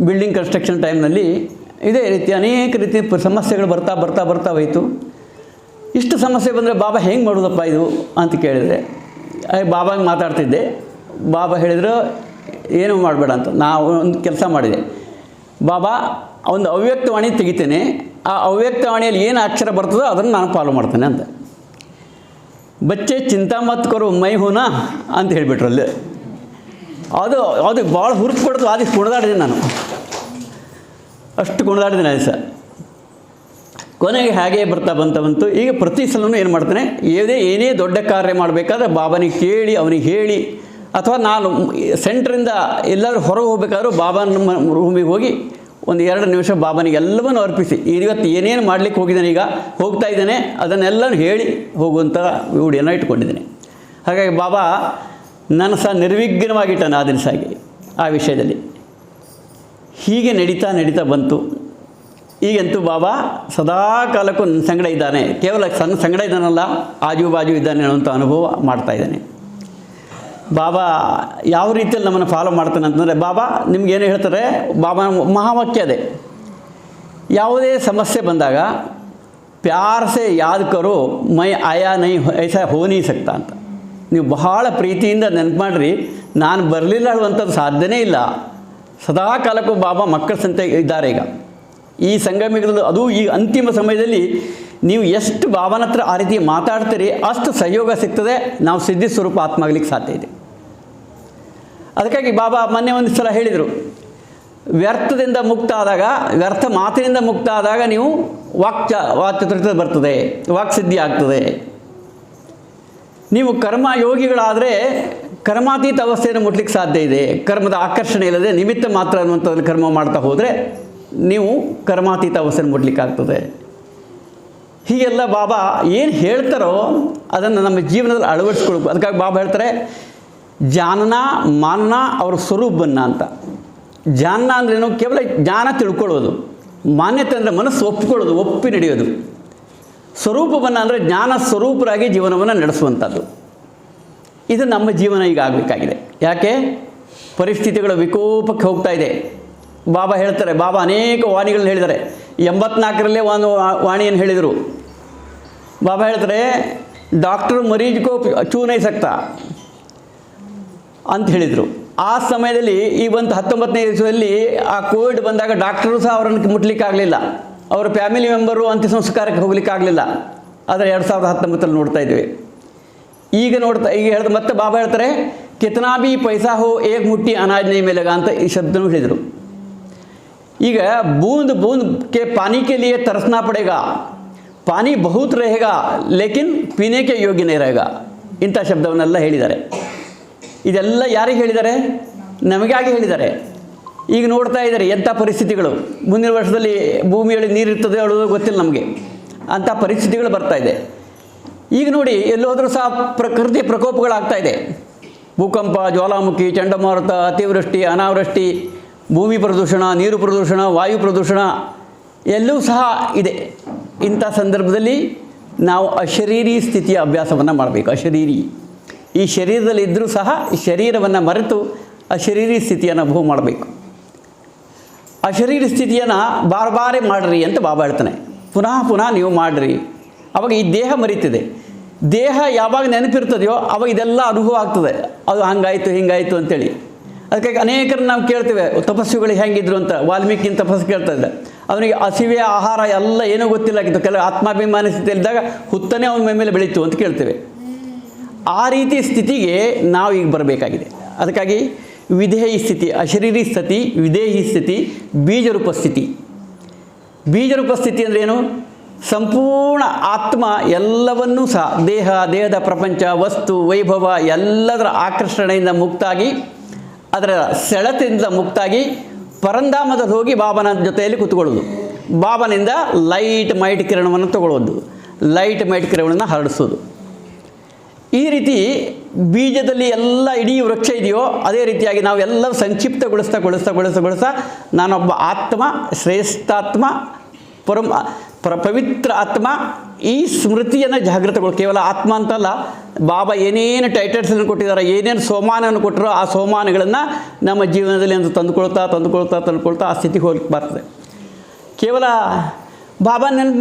ಬಿಲ್ಡಿಂಗ್ ಕನ್ಸ್ಟ್ರಕ್ಷನ್ ಟೈಮ್ನಲ್ಲಿ ಇದೇ ರೀತಿ ಅನೇಕ ರೀತಿ ಸಮಸ್ಯೆಗಳು ಬರ್ತಾ ಹೋಯಿತು. ಇಷ್ಟು ಸಮಸ್ಯೆ ಬಂದರೆ ಬಾಬಾ ಹೆಂಗೆ ಮಾಡೋದಪ್ಪ ಇದು ಅಂತ ಕೇಳಿದರೆ, ಬಾಬಾಗೆ ಮಾತಾಡ್ತಿದ್ದೆ. ಬಾಬಾ ಹೇಳಿದ್ರು ಏನೂ ಮಾಡಬೇಡ ಅಂತ. ನಾವು ಒಂದು ಕೆಲಸ ಮಾಡಿದೆ, ಬಾಬಾ ಒಂದು ಅವ್ಯಕ್ತವಾಣಿ ತೆಗಿತೇನೆ, ಆ ಅವ್ಯಕ್ತವಾಣಿಯಲ್ಲಿ ಏನು ಅಕ್ಷರ ಬರ್ತದೋ ಅದನ್ನು ನಾನು ಫಾಲೋ ಮಾಡ್ತೇನೆ ಅಂತ. ಬಚ್ಚೆ ಚಿಂತಾ ಮತ್ ಕರು ಮೈ ಹೂನಾ ಅಂತ ಹೇಳಿಬಿಟ್ರು ಅಲ್ಲಿ. ಅದು ಭಾಳ ಹುರುಪು ಕೊಡ್ತು. ಅದಕ್ಕೆ ಕುಣಿದಾಡಿದೆ ನಾನು, ಅಷ್ಟು ಕುಣಿದಾಡಿದೆ ನಾನು ಸರ್. ಕೊನೆಗೆ ಹಾಗೆ ಬಂತು. ಈಗ ಪ್ರತಿ ಸಲವೂ ಏನು ಮಾಡ್ತೇನೆ, ಏನೇ ದೊಡ್ಡ ಕಾರ್ಯ ಮಾಡಬೇಕಾದ್ರೆ ಬಾಬನಿಗೆ ಕೇಳಿ, ಅವನಿಗೆ ಹೇಳಿ, ಅಥವಾ ನಾನು ಸೆಂಟ್ರಿಂದ ಎಲ್ಲರೂ ಹೊರಗೆ ಹೋಗಬೇಕಾದ್ರೂ ಬಾಬನ ರೂಮಿಗೆ ಹೋಗಿ ಒಂದು 2 ನಿಮಿಷ ಬಾಬನಿಗೆ ಎಲ್ಲವನ್ನೂ ಅರ್ಪಿಸಿ, ಇವತ್ತು ಏನೇನು ಮಾಡಲಿಕ್ಕೆ ಹೋಗಿದ್ದಾನೆ, ಈಗ ಹೋಗ್ತಾ ಇದ್ದಾನೆ, ಅದನ್ನೆಲ್ಲನೂ ಹೇಳಿ ಹೋಗುವಂಥ ರೂಢಿಯನ್ನು ಇಟ್ಕೊಂಡಿದ್ದೇನೆ. ಹಾಗಾಗಿ ಬಾಬಾ ನಾನು ಸಹ ನಿರ್ವಿಘ್ನವಾಗಿಟ್ಟಾನೆ ಆ ದಿನಸಾಗಿ ಆ ವಿಷಯದಲ್ಲಿ. ಹೀಗೆ ನಡೀತಾ ಬಂತು. ಈಗಂತೂ ಬಾಬಾ ಸದಾ ಕಾಲಕ್ಕೂ ನನ್ನ ಸಂಗಡ ಇದ್ದಾನೆ. ಕೇವಲ ಸಣ್ಣ ಸಂಗಡ ಇದ್ದಾನಲ್ಲ, ಆಜು ಬಾಜು ಇದ್ದಾನೆ ಅನ್ನೋಂಥ ಅನುಭವ ಮಾಡ್ತಾಯಿದ್ದಾನೆ. ಬಾಬಾ ಯಾವ ರೀತಿಯಲ್ಲಿ ನಮ್ಮನ್ನು ಫಾಲೋ ಮಾಡ್ತಾನೆ ಅಂತಂದರೆ, ಬಾಬಾ ನಿಮ್ಗೇನು ಹೇಳ್ತಾರೆ, ಬಾಬಾ ಮಹಾವಾಕ್ಯ ಅದೇ, ಯಾವುದೇ ಸಮಸ್ಯೆ ಬಂದಾಗ ಪ್ಯಾರ್ ಸೆ ಯಾದ್ ಕರೋ ಮೈ ಆಯಾ ನೈ ಐಸಾ ಹೋ ನೀ ಸಕ್ತಾ ಅಂತ. ನೀವು ಬಹಳ ಪ್ರೀತಿಯಿಂದ ನೆನಪು ಮಾಡಿರಿ, ನಾನು ಬರಲಿಲ್ಲ ಹೇಳುವಂಥದ್ದು ಸಾಧ್ಯನೇ ಇಲ್ಲ. ಸದಾ ಕಾಲಕ್ಕೂ ಬಾಬಾ ಮಕ್ಕಳ ಸಂತೆ ಇದ್ದಾರೆ. ಈಗ ಈ ಸಂಗಮಿಗಳು, ಅದು ಈ ಅಂತಿಮ ಸಮಯದಲ್ಲಿ ನೀವು ಎಷ್ಟು ಬಾಬನ ಹತ್ರ ಆ ರೀತಿ ಮಾತಾಡ್ತೀರಿ, ಅಷ್ಟು ಸಹಯೋಗ ಸಿಗ್ತದೆ, ನಾವು ಸಿದ್ಧಿ ಸ್ವರೂಪ ಆತ್ಮ ಆಗಲಿಕ್ಕೆ ಸಾಧ್ಯ ಇದೆ. ಅದಕ್ಕಾಗಿ ಬಾಬಾ ಮೊನ್ನೆ ಒಂದು ಸಲ ಹೇಳಿದರು, ವ್ಯರ್ಥದಿಂದ ಮುಕ್ತ ಆದಾಗ, ವ್ಯರ್ಥ ಮಾತಿನಿಂದ ಮುಕ್ತ ಆದಾಗ ನೀವು ವಾಕ್ಚತುರ್ಥ ಬರ್ತದೆ, ವಾಕ್ಸಿದ್ಧಿ ಆಗ್ತದೆ. ನೀವು ಕರ್ಮ ಯೋಗಿಗಳಾದರೆ ಕರ್ಮಾತೀತ ಅವಸ್ಥೆಯನ್ನು ಮುಟ್ಲಿಕ್ಕೆ ಸಾಧ್ಯ ಇದೆ. ಕರ್ಮದ ಆಕರ್ಷಣೆ ಇಲ್ಲದೆ ನಿಮಿತ್ತ ಮಾತ್ರ ಅನ್ನುವಂಥದ್ದು ಕರ್ಮ ಮಾಡ್ತಾ ಹೋದರೆ ನೀವು ಕರ್ಮಾತೀತ ಅವಸ್ಥೆಯನ್ನು ಮುಟ್ಲಿಕ್ಕಾಗ್ತದೆ. ಹೀಗೆಲ್ಲ ಬಾಬಾ ಏನು ಹೇಳ್ತಾರೋ ಅದನ್ನು ನಮ್ಮ ಜೀವನದಲ್ಲಿ ಅಳವಡಿಸ್ಕೊಳ್ಬೇಕು. ಅದಕ್ಕಾಗಿ ಬಾಬಾ ಹೇಳ್ತಾರೆ ಜಾನನ ಮಾನನ ಅವ್ರ ಸ್ವರೂಪವನ್ನು ಅಂತ. ಜಾನ ಅಂದ್ರೇನು? ಕೇವಲ ಜ್ಞಾನ ತಿಳ್ಕೊಳ್ಳೋದು. ಮಾನ್ಯತೆ ಅಂದರೆ ಮನಸ್ಸು ಒಪ್ಪಿಕೊಳ್ಳೋದು, ಒಪ್ಪಿ ನಡೆಯೋದು. ಸ್ವರೂಪವನ್ನು ಅಂದರೆ ಜ್ಞಾನ ಸ್ವರೂಪರಾಗಿ ಜೀವನವನ್ನು ನಡೆಸುವಂಥದ್ದು. ಇದು ನಮ್ಮ ಜೀವನ ಈಗ ಆಗಬೇಕಾಗಿದೆ. ಯಾಕೆ? ಪರಿಸ್ಥಿತಿಗಳು ವಿಕೋಪಕ್ಕೆ ಹೋಗ್ತಾ ಇದೆ. ಬಾಬಾ ಹೇಳ್ತಾರೆ, ಬಾಬಾ ಅನೇಕ ವಾಣಿಗಳನ್ನ ಹೇಳಿದ್ದಾರೆ. 84ರಲ್ಲೇ ಒಂದು ವಾಣಿಯನ್ನು ಹೇಳಿದರು. ಬಾಬಾ ಹೇಳ್ತಾರೆ ಡಾಕ್ಟ್ರು ಮರೀಜ್ಕೋ ಚೂ ನೈ ಸಕ್ತಾ ಅಂತ ಹೇಳಿದರು. ಆ ಸಮಯದಲ್ಲಿ ಈ ಒಂದು 19ನೇ ಇಸವಿಯಲ್ಲಿ ಆ ಕೋವಿಡ್ ಬಂದಾಗ ಡಾಕ್ಟರು ಸಹ ಅವರನ್ನು ಮುಟ್ಲಿಕ್ಕಾಗಲಿಲ್ಲ. ಅವರ ಫ್ಯಾಮಿಲಿ ಮೆಂಬರು ಅಂತ್ಯ ಸಂಸ್ಕಾರಕ್ಕೆ ಹೋಗ್ಲಿಕ್ಕಾಗಲಿಲ್ಲ. ಆದರೆ 2019ರಲ್ಲಿ ನೋಡ್ತಾ ಇದ್ವಿ. ಈಗ ಹೇಳಿದ ಮತ್ತೆ ಬಾಬಾ ಹೇಳ್ತಾರೆ ಕಿತನಾ ಭೀ ಪೈಸಾ ಹೋ ಏಕ್ ಮುಟ್ಟಿ ಅನಾಜ್ ನೈ ಮಿಲೇಗಾ ಅಂತ ಈ ಶಬ್ದನೂ ಹೇಳಿದರು. ಈಗ ಬೂಂದ್ ಬೂಂದ್ ಕೆ ಪಾನಿ ಕೆ ಲಿಯೇ ತರಸ್ನಾ ಪಡೇಗಾ, ಪಾನಿ ಬಹುತ್ रहेगा ಲೇಕಿನ್ ಪೀನೆ ಕೆ ಯೋಗ್ಯ ನೈ रहेगा ಇಂಥ ಶಬ್ದವನ್ನೆಲ್ಲ ಹೇಳಿದ್ದಾರೆ. ಇದೆಲ್ಲ ಯಾರಿಗೆ ಹೇಳಿದ್ದಾರೆ? ನಮಗಾಗಿ ಹೇಳಿದ್ದಾರೆ. ಈಗ ನೋಡ್ತಾ ಇದ್ದಾರೆ ಎಂಥ ಪರಿಸ್ಥಿತಿಗಳು. ಮುಂದಿನ ವರ್ಷದಲ್ಲಿ ಭೂಮಿಯಲ್ಲಿ ನೀರಿರ್ತದೆ ಹೇಳೋದು ಗೊತ್ತಿಲ್ಲ ನಮಗೆ. ಅಂಥ ಪರಿಸ್ಥಿತಿಗಳು ಬರ್ತಾ ಇದೆ. ಈಗ ನೋಡಿ ಎಲ್ಲೋದ್ರೂ ಸಹ ಪ್ರಕೃತಿ ಪ್ರಕೋಪಗಳಾಗ್ತಾ ಇದೆ. ಭೂಕಂಪ, ಜ್ವಾಲಾಮುಖಿ, ಚಂಡಮಾರುತ, ಅತಿವೃಷ್ಟಿ, ಅನಾವೃಷ್ಟಿ, ಭೂಮಿ ಪ್ರದೂಷಣ, ನೀರು ಪ್ರದೂಷಣ, ವಾಯು ಪ್ರದೂಷಣ ಎಲ್ಲವೂ ಸಹ ಇದೆ. ಇಂಥ ಸಂದರ್ಭದಲ್ಲಿ ನಾವು ಅಶರೀರಿ ಸ್ಥಿತಿಯ ಅಭ್ಯಾಸವನ್ನು ಮಾಡಬೇಕು. ಅಶರೀರಿ, ಈ ಶರೀರದಲ್ಲಿ ಇದ್ದರೂ ಸಹ ಈ ಶರೀರವನ್ನು ಮರೆತು ಅಶರೀರಿ ಸ್ಥಿತಿಯನ್ನು ಅನುಭವ ಮಾಡಬೇಕು. ಅಶರೀರಿ ಸ್ಥಿತಿಯನ್ನು ಬಾರಿ ಮಾಡಿರಿ ಅಂತ ಬಾಬಾ ಹೇಳ್ತಾನೆ. ಪುನಃ ಪುನಃ ನೀವು ಮಾಡಿರಿ. ಅವಾಗ ಈ ದೇಹ ಮರೀತಿದೆ. ದೇಹ ಯಾವಾಗ ನೆನಪಿರ್ತದೆಯೋ ಅವಾಗ ಇದೆಲ್ಲ ಅನುಭವ ಆಗ್ತದೆ. ಅದು ಹಂಗಾಯಿತು ಹಿಂಗಾಯಿತು ಅಂತೇಳಿ. ಅದಕ್ಕಾಗಿ ಅನೇಕರನ್ನು ನಾವು ಕೇಳ್ತೇವೆ ತಪಸ್ಸುಗಳು ಹೆಂಗಿದ್ರು ಅಂತ. ವಾಲ್ಮೀಕಿನ ತಪಸ್ಸು ಕೇಳ್ತಾ ಇದ್ದ. ಅವನಿಗೆ ಹಸಿವೆ ಆಹಾರ ಎಲ್ಲ ಏನೂ ಗೊತ್ತಿಲ್ಲ ಆಗಿತ್ತು. ಕೆಲವು ಆತ್ಮಾಭಿಮಾನಿ ಸ್ಥಿತಿಯಲ್ಲಿದ್ದಾಗ ಹುತ್ತನೇ ಅವನ ಮೇಲೆ ಬೆಳೀತು ಅಂತ ಕೇಳ್ತೇವೆ. ಆ ರೀತಿ ಸ್ಥಿತಿಗೆ ನಾವು ಈಗ ಬರಬೇಕಾಗಿದೆ. ಅದಕ್ಕಾಗಿ ವಿಧೇಯಿ ಸ್ಥಿತಿ, ಅಶರೀರಿ ಸ್ಥಿತಿ, ವಿಧೇಯಿ ಸ್ಥಿತಿ, ಬೀಜರೂಪ ಸ್ಥಿತಿ. ಬೀಜರೂಪ ಸ್ಥಿತಿ ಅಂದರೆ ಏನು? ಸಂಪೂರ್ಣ ಆತ್ಮ ಎಲ್ಲವನ್ನೂ ಸಹ ದೇಹದ ಪ್ರಪಂಚ, ವಸ್ತು, ವೈಭವ ಎಲ್ಲದರ ಆಕರ್ಷಣೆಯಿಂದ ಮುಕ್ತಾಗಿ, ಅದರ ಸೆಳೆತದಿಂದ ಮುಕ್ತಾಗಿ ಪರಂಧಾಮದಲ್ಲಿ ಹೋಗಿ ಬಾಬನ ಜೊತೆಯಲ್ಲಿ ಕೂತ್ಕೊಳ್ಳೋದು. ಬಾಬನಿಂದ ಲೈಟ್ ಮೈಟ್ ಕಿರಣವನ್ನು ತಗೊಳ್ಳೋದು, ಲೈಟ್ ಮೈಟ್ ಕಿರಣವನ್ನು ಹರಡಿಸೋದು. ಈ ರೀತಿ ಬೀಜದಲ್ಲಿ ಎಲ್ಲ ಇಡೀ ವೃಕ್ಷ ಇದೆಯೋ ಅದೇ ರೀತಿಯಾಗಿ ನಾವೆಲ್ಲ ಸಂಕ್ಷಿಪ್ತಗೊಳಿಸ್ತಾ ನಾನೊಬ್ಬ ಆತ್ಮ, ಶ್ರೇಷ್ಠಾತ್ಮ, ಪವಿತ್ರ ಆತ್ಮ. ಈ ಸ್ಮೃತಿಯನ್ನು ಜಾಗೃತಗೊಳ್ಳಿ. ಕೇವಲ ಆತ್ಮ ಅಂತಲ್ಲ, ಬಾಬಾ ಏನೇನು ಟೈಟಲ್ಸನ್ನು ಕೊಟ್ಟಿದ್ದಾರೆ, ಏನೇನು ಸೋಮಾನವನ್ನು ಕೊಟ್ಟರೋ ಆ ಸೋಮಾನಗಳನ್ನು ನಮ್ಮ ಜೀವನದಲ್ಲಿ ಅಂತ ತಂದುಕೊಳ್ತಾ ಆ ಸ್ಥಿತಿಗೆ ಹೋಗಿ ಬರ್ತದೆ. ಕೇವಲ ಬಾಬಾ ನೆನಪು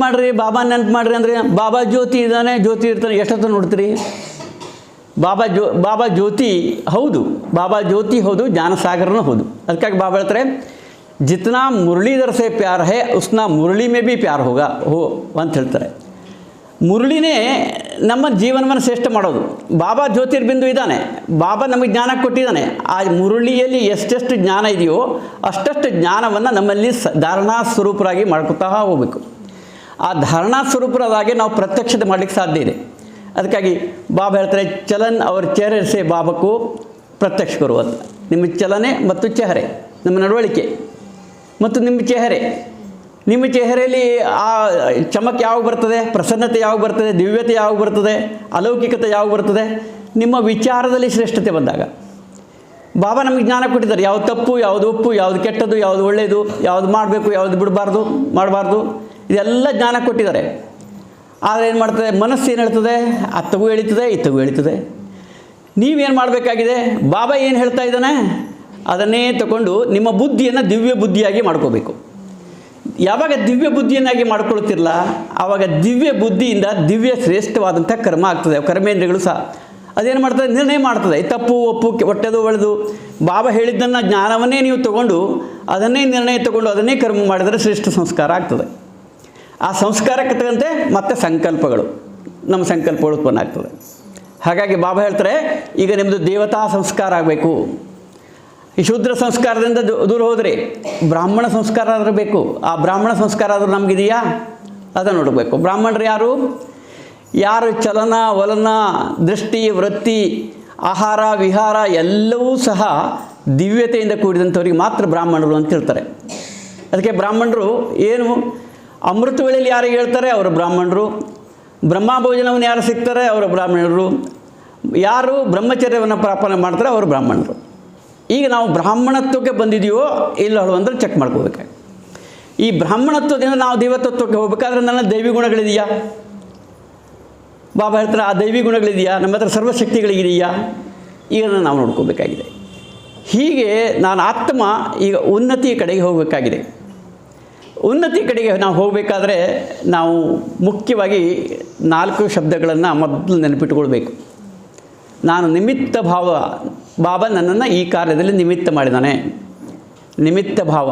ಮಾಡಿರಿ ಅಂದರೆ ಬಾಬಾ ಜ್ಯೋತಿ ಇದ್ದಾನೆ, ಜ್ಯೋತಿ ಇರ್ತಾನೆ, ಎಷ್ಟೊತ್ತು ನೋಡ್ತೀರಿ? ಬಾಬಾ ಜ್ಯೋತಿ ಹೌದು, ಬಾಬಾ ಜ್ಯೋತಿ ಹೌದು, ಜ್ಞಾನಸಾಗರನೂ ಹೌದು. ಅದಕ್ಕಾಗಿ ಬಾಬಾ ಹೇಳ್ತಾರೆ ಜಿತ್ನಾ ಮುರಳೀಧರ ಸೇ ಪ್ಯಾರ್ ಹೇ ಉಸ್ನಾ ಮುರಳಿ ಮೇ ಬಿ ಪ್ಯಾರ್ ಹೋಗ ಅಂತ ಹೇಳ್ತಾರೆ. ಮುರಳಿನೇ ನಮ್ಮ ಜೀವನವನ್ನು ಶ್ರೇಷ್ಠ ಮಾಡೋದು. ಬಾಬಾ ಜ್ಯೋತಿರ್ಬಿಂದು ಇದ್ದಾನೆ, ಬಾಬಾ ನಮಗೆ ಜ್ಞಾನ ಕೊಟ್ಟಿದ್ದಾನೆ. ಆ ಮುರಳಿಯಲ್ಲಿ ಎಷ್ಟೆಷ್ಟು ಜ್ಞಾನ ಇದೆಯೋ ಅಷ್ಟಷ್ಟು ಜ್ಞಾನವನ್ನು ನಮ್ಮಲ್ಲಿ ಧಾರಣಾ ಸ್ವರೂಪರಾಗಿ ಮಾಡ್ಕೊತಾ ಹೋಗಬೇಕು. ಆ ಧಾರಣಾ ಸ್ವರೂಪರಾಗಿ ನಾವು ಪ್ರತ್ಯಕ್ಷತೆ ಮಾಡಲಿಕ್ಕೆ ಸಾಧ್ಯ ಇದೆ. ಅದಕ್ಕಾಗಿ ಬಾಬಾ ಹೇಳ್ತಾರೆ ಚಲನ್ ಅವ್ರ ಚेहरे से ಬಾಬಾಕ್ಕೂ ಪ್ರತ್ಯಕ್ಷ ಕರು ಅಂತ. ನಿಮ್ಮ ಚಲನೆ ಮತ್ತು ಚೆಹರೆ, ನಮ್ಮ ನಡವಳಿಕೆ ಮತ್ತು ನಿಮ್ಮ ಚೆಹರೆಯಲ್ಲಿ ಆ ಚಮಕ್ ಯಾವಾಗ ಬರ್ತದೆ, ಪ್ರಸನ್ನತೆ ಯಾವಾಗ ಬರ್ತದೆ, ದಿವ್ಯತೆ ಯಾವಾಗ ಬರ್ತದೆ, ಅಲೌಕಿಕತೆ ಯಾವಾಗ ಬರ್ತದೆ? ನಿಮ್ಮ ವಿಚಾರದಲ್ಲಿ ಶ್ರೇಷ್ಠತೆ ಬಂದಾಗ. ಬಾಬಾ ನಮಗೆ ಜ್ಞಾನ ಕೊಟ್ಟಿದ್ದಾರೆ. ಯಾವುದು ತಪ್ಪು, ಯಾವುದು ಒಪ್ಪು, ಯಾವುದು ಕೆಟ್ಟದ್ದು, ಯಾವುದು ಒಳ್ಳೆಯದು, ಯಾವುದು ಮಾಡಬೇಕು, ಯಾವುದು ಮಾಡಬಾರ್ದು, ಇದೆಲ್ಲ ಜ್ಞಾನ ಕೊಟ್ಟಿದ್ದಾರೆ. ಆದರೆ ಏನು ಮಾಡ್ತದೆ? ಮನಸ್ಸು ಏನು ಹೇಳ್ತದೆ? ಅತ್ತಗೂ ಎಳಿತದೆ, ಇತ್ತಗೂ ಎಳಿತದೆ. ನೀವೇನು ಮಾಡಬೇಕಾಗಿದೆ? ಬಾಬಾ ಏನು ಹೇಳ್ತಾ ಇದ್ದಾನೆ ಅದನ್ನೇ ತಗೊಂಡು ನಿಮ್ಮ ಬುದ್ಧಿಯನ್ನು ದಿವ್ಯ ಬುದ್ಧಿಯಾಗಿ ಮಾಡ್ಕೋಬೇಕು. ಯಾವಾಗ ದಿವ್ಯ ಬುದ್ಧಿಯನ್ನಾಗಿ ಮಾಡ್ಕೊಳ್ತಿರಲ್ಲ ಆವಾಗ ದಿವ್ಯ ಬುದ್ಧಿಯಿಂದ ದಿವ್ಯ ಶ್ರೇಷ್ಠವಾದಂಥ ಕರ್ಮ ಆಗ್ತದೆ. ಕರ್ಮೇಂದ್ರಿಯಗಳು ಸಹ ಅದೇನು ಮಾಡ್ತದೆ? ನಿರ್ಣಯ ಮಾಡ್ತದೆ. ತಪ್ಪು ಒಪ್ಪು, ಒಟ್ಟೆದು ಒಳ್ಳೆದು. ಬಾಬಾ ಹೇಳಿದ್ದನ್ನು ಜ್ಞಾನವನ್ನೇ ನೀವು ತಗೊಂಡು ಅದನ್ನೇ ನಿರ್ಣಯ ತಗೊಂಡು ಅದನ್ನೇ ಕರ್ಮ ಮಾಡಿದರೆ ಶ್ರೇಷ್ಠ ಸಂಸ್ಕಾರ ಆಗ್ತದೆ. ಆ ಸಂಸ್ಕಾರಕ್ಕೆ ತಕ್ಕಂತೆ ಮತ್ತೆ ಸಂಕಲ್ಪಗಳು, ನಮ್ಮ ಸಂಕಲ್ಪಗಳು ಉತ್ಪನ್ನ ಆಗ್ತದೆ. ಹಾಗಾಗಿ ಬಾಬಾ ಹೇಳ್ತಾರೆ ಈಗ ನಿಮ್ಮದು ದೇವತಾ ಸಂಸ್ಕಾರ ಆಗಬೇಕು. ಈ ಶೂದ್ರ ಸಂಸ್ಕಾರದಿಂದ ದೂರ ಹೋದರೆ ಬ್ರಾಹ್ಮಣ ಸಂಸ್ಕಾರ ಆದರೂ ಬೇಕು. ಆ ಬ್ರಾಹ್ಮಣ ಸಂಸ್ಕಾರ ಆದರೂ ನಮಗಿದೆಯಾ ಅದನ್ನು ನೋಡಬೇಕು. ಬ್ರಾಹ್ಮಣರು ಯಾರು ಚಲನ ವಲನ ದೃಷ್ಟಿ ವೃತ್ತಿ ಆಹಾರ ವಿಹಾರ ಎಲ್ಲವೂ ಸಹ ದಿವ್ಯತೆಯಿಂದ ಕೂಡಿದಂಥವ್ರಿಗೆ ಮಾತ್ರ ಬ್ರಾಹ್ಮಣರು ಅಂತ ಹೇಳ್ತಾರೆ. ಅದಕ್ಕೆ ಬ್ರಾಹ್ಮಣರು ಏನು ಅಮೃತ ವೇಳೆಯಲ್ಲಿ ಯಾರಿಗೆ ಹೇಳ್ತಾರೆ ಅವರು ಬ್ರಾಹ್ಮಣರು, ಬ್ರಹ್ಮ ಭೋಜನವನ್ನು ಯಾರು ಸಿಗ್ತಾರೆ ಅವರು ಬ್ರಾಹ್ಮಣರು, ಯಾರು ಬ್ರಹ್ಮಚರ್ಯವನ್ನು ಪ್ರಾಪನೆ ಮಾಡ್ತಾರೆ ಅವರು ಬ್ರಾಹ್ಮಣರು. ಈಗ ನಾವು ಬ್ರಾಹ್ಮಣತ್ವಕ್ಕೆ ಬಂದಿದೆಯೋ ಇಲ್ಲ ಅಂದರೆ ಚೆಕ್ ಮಾಡ್ಕೋಬೇಕು. ಈ ಬ್ರಾಹ್ಮಣತ್ವದಿಂದ ನಾವು ದೇವತತ್ವಕ್ಕೆ ಹೋಗಬೇಕಾದ್ರೆ ನನ್ನ ದೈವಿ ಗುಣಗಳಿದೆಯಾ? ಬಾಬಾ ಹೇಳ್ತಾರೆ ಆ ದೈವಿ ಗುಣಗಳಿದೆಯಾ, ನಮ್ಮ ಹತ್ರ ಸರ್ವಶಕ್ತಿಗಳಿದೆಯಾ? ಈಗ ನಾವು ನೋಡ್ಕೋಬೇಕಾಗಿದೆ. ಹೀಗೆ ನಾನು ಆತ್ಮ ಈಗ ಉನ್ನತಿಯ ಕಡೆಗೆ ಹೋಗಬೇಕಾಗಿದೆ. ಉನ್ನತಿ ಕಡೆಗೆ ನಾವು ಹೋಗಬೇಕಾದ್ರೆ ನಾವು ಮುಖ್ಯವಾಗಿ 4 ಶಬ್ದಗಳನ್ನು ಮೊದಲು ನೆನಪಿಟ್ಕೊಳ್ಬೇಕು. ನಾನು ನಿಮಿತ್ತ ಭಾವ, ಬಾಬಾ ನನ್ನನ್ನು ಈ ಕಾರ್ಯದಲ್ಲಿ ನಿಮಿತ್ತ ಮಾಡಿದ್ದಾನೆ. ನಿಮಿತ್ತ ಭಾವ,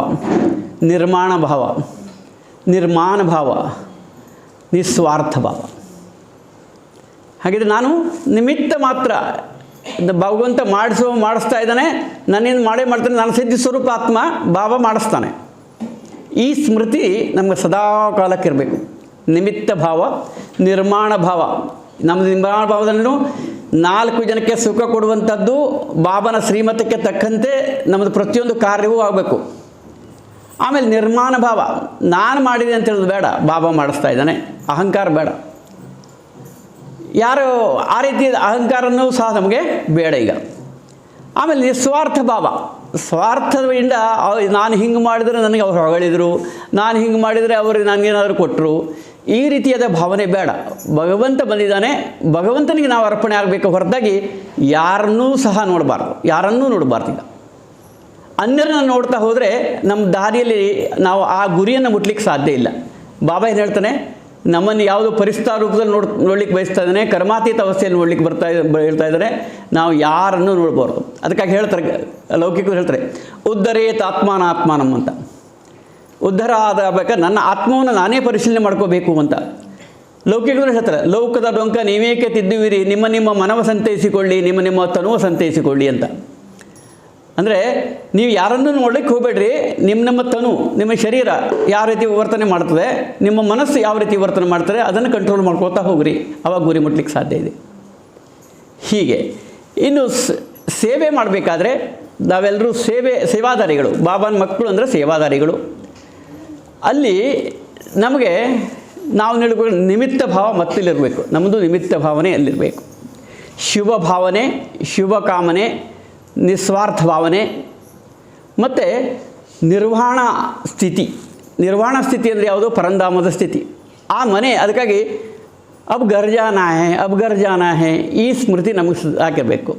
ನಿರ್ಮಾಣ ಭಾವ, ನಿರ್ಮಾಣ ಭಾವ, ನಿಸ್ವಾರ್ಥ ಭಾವ. ಹಾಗಿದ್ರೆ ನಾನು ನಿಮಿತ್ತ ಮಾತ್ರ, ಭಗವಂತ ಮಾಡಿಸ್ತಾ ಇದ್ದಾನೆ, ನನ್ನೇನು ಮಾಡೇ ಮಾಡ್ತಾನೆ, ನಾನು ಸಿದ್ಧಿ ಸ್ವರೂಪ ಆತ್ಮ, ಬಾಬಾ ಮಾಡಿಸ್ತಾನೆ. ಈ ಸ್ಮೃತಿ ನಮಗೆ ಸದಾ ಕಾಲಕ್ಕೆ ಇರಬೇಕು. ನಿಮಿತ್ತ ಭಾವ, ನಿರ್ಮಾಣ ಭಾವ. ನಮ್ಮದು ನಿರ್ಮಾಣ ಭಾವದಲ್ಲೂ 4 ಜನಕ್ಕೆ ಸುಖ ಕೊಡುವಂಥದ್ದು ಬಾಬನ ಶ್ರೀಮತಕ್ಕೆ ತಕ್ಕಂತೆ ನಮ್ಮದು ಪ್ರತಿಯೊಂದು ಕಾರ್ಯವೂ ಆಗಬೇಕು. ಆಮೇಲೆ ನಿರ್ಮಾಣ ಭಾವ, ನಾನು ಮಾಡಿದೆ ಅಂತ ಹೇಳೋದು ಬೇಡ, ಬಾಬಾ ಮಾಡಿಸ್ತಾ ಇದ್ದಾನೆ, ಅಹಂಕಾರ ಬೇಡ. ಯಾರು ಆ ರೀತಿ ಅಹಂಕಾರನೂ ಸಹ ನಮಗೆ ಬೇಡ ಈಗ. ಆಮೇಲೆ ನಿಸ್ವಾರ್ಥ ಭಾವ, ಸ್ವಾರ್ಥದಿಂದ ನಾನು ಹಿಂಗೆ ಮಾಡಿದರೆ ನನಗೆ ಅವ್ರು ಹೊಗಳಿದರು, ನಾನು ಹಿಂಗೆ ಮಾಡಿದರೆ ಅವರು ನನಗೇನಾದರೂ ಕೊಟ್ಟರು, ಈ ರೀತಿಯಾದ ಭಾವನೆ ಬೇಡ. ಭಗವಂತ ಬಂದಿದ್ದಾನೆ, ಭಗವಂತನಿಗೆ ನಾವು ಅರ್ಪಣೆ ಆಗಬೇಕು ಹೊರತಾಗಿ ಯಾರನ್ನೂ ಸಹ ನೋಡಬಾರ್ದು, ಯಾರನ್ನೂ ನೋಡಬಾರ್ದು. ಈಗ ಅನ್ಯರನ್ನು ನೋಡ್ತಾ ಹೋದರೆ ನಮ್ಮ ದಾರಿಯಲ್ಲಿ ನಾವು ಆ ಗುರಿಯನ್ನು ಮುಟ್ಲಿಕ್ಕೆ ಸಾಧ್ಯ ಇಲ್ಲ. ಬಾಬಾ ಏನು ಹೇಳ್ತಾನೆ, ನಮ್ಮನ್ನು ಯಾವುದೋ ಪರಿಸ್ಥಿತಿ ರೂಪದಲ್ಲಿ ನೋಡ್ಲಿಕ್ಕೆ ಬಯಸ್ತಾ ಇದ್ದಾನೆ, ಕರ್ಮಾತೀತ ಅವಸ್ಥೆಯಲ್ಲಿ ನೋಡ್ಲಿಕ್ಕೆ ಹೇಳ್ತಾ ಇದ್ದಾರೆ. ನಾವು ಯಾರನ್ನು ನೋಡ್ಬಾರ್ದು. ಅದಕ್ಕಾಗಿ ಹೇಳ್ತಾರೆ, ಲೌಕಿಕರು ಹೇಳ್ತಾರೆ, ಉದ್ಧರೇತ್ ಆತ್ಮಾನಾತ್ಮಾನಂ ಅಂತ. ಉದ್ಧಾರ ಆಗಬೇಕಾದ್ರೆ ನನ್ನ ಆತ್ಮವನ್ನು ನಾನೇ ಪರಿಶೀಲನೆ ಮಾಡ್ಕೋಬೇಕು ಅಂತ. ಲೌಕಿಕರು ಹೇಳ್ತಾರೆ, ಲೋಕದ ಡೊಂಕ ನೀವೇಕೆ ತಿದ್ದುವಿರಿ, ನಿಮ್ಮ ಮನವ ಸಂತೈಸಿಕೊಳ್ಳಿ, ನಿಮ್ಮ ತನುವ ಸಂತೈಸಿಕೊಳ್ಳಿ ಅಂತ. ಅಂದರೆ ನೀವು ಯಾರನ್ನೂ ನೋಡ್ಲಿಕ್ಕೆ ಹೋಗಬೇಡ್ರಿ, ನಿಮ್ಮ ತನು, ನಿಮ್ಮ ಶರೀರ ಯಾವ ರೀತಿ ವರ್ತನೆ ಮಾಡ್ತದೆ, ನಿಮ್ಮ ಮನಸ್ಸು ಯಾವ ರೀತಿ ವರ್ತನೆ ಮಾಡ್ತದೆ, ಅದನ್ನು ಕಂಟ್ರೋಲ್ ಮಾಡ್ಕೋತಾ ಹೋಗ್ರಿ, ಅವಾಗ ಗುರಿ ಮುಟ್ಲಿಕ್ಕೆ ಸಾಧ್ಯ ಇದೆ. ಹೀಗೆ ಇನ್ನು ಸೇವೆ ಮಾಡಬೇಕಾದ್ರೆ ನಾವೆಲ್ಲರೂ ಸೇವಾದಾರಿಗಳು. ಬಾಬಾನ ಮಕ್ಕಳು ಅಂದರೆ ಸೇವಾದಾರಿಗಳು. ಅಲ್ಲಿ ನಮಗೆ ನಾವು ನೀಡಬೇಕು ನಿಮಿತ್ತ ಭಾವ ಮತ್ತಿಲ್ಲಿರಬೇಕು. ನಮ್ಮದು ನಿಮಿತ್ತ ಭಾವನೆ ಅಲ್ಲಿರಬೇಕು. ಶುಭ ಭಾವನೆ, ಶುಭ ಕಾಮನೆ, ನಿಸ್ವಾರ್ಥ ಭಾವನೆ ಮತ್ತು ನಿರ್ವಾಣ ಸ್ಥಿತಿ. ನಿರ್ವಾಣ ಸ್ಥಿತಿ ಅಂದರೆ ಯಾವುದು? ಪರಂಧಾಮದ ಸ್ಥಿತಿ. ಆ ಮನೆ, ಅದಕ್ಕಾಗಿ ಅಬ್ ಘರ್ ಜಾನಾ ಹೇ ಈ ಸ್ಮೃತಿ ನಮಗೆ ಹಾಕಿರಬೇಕು.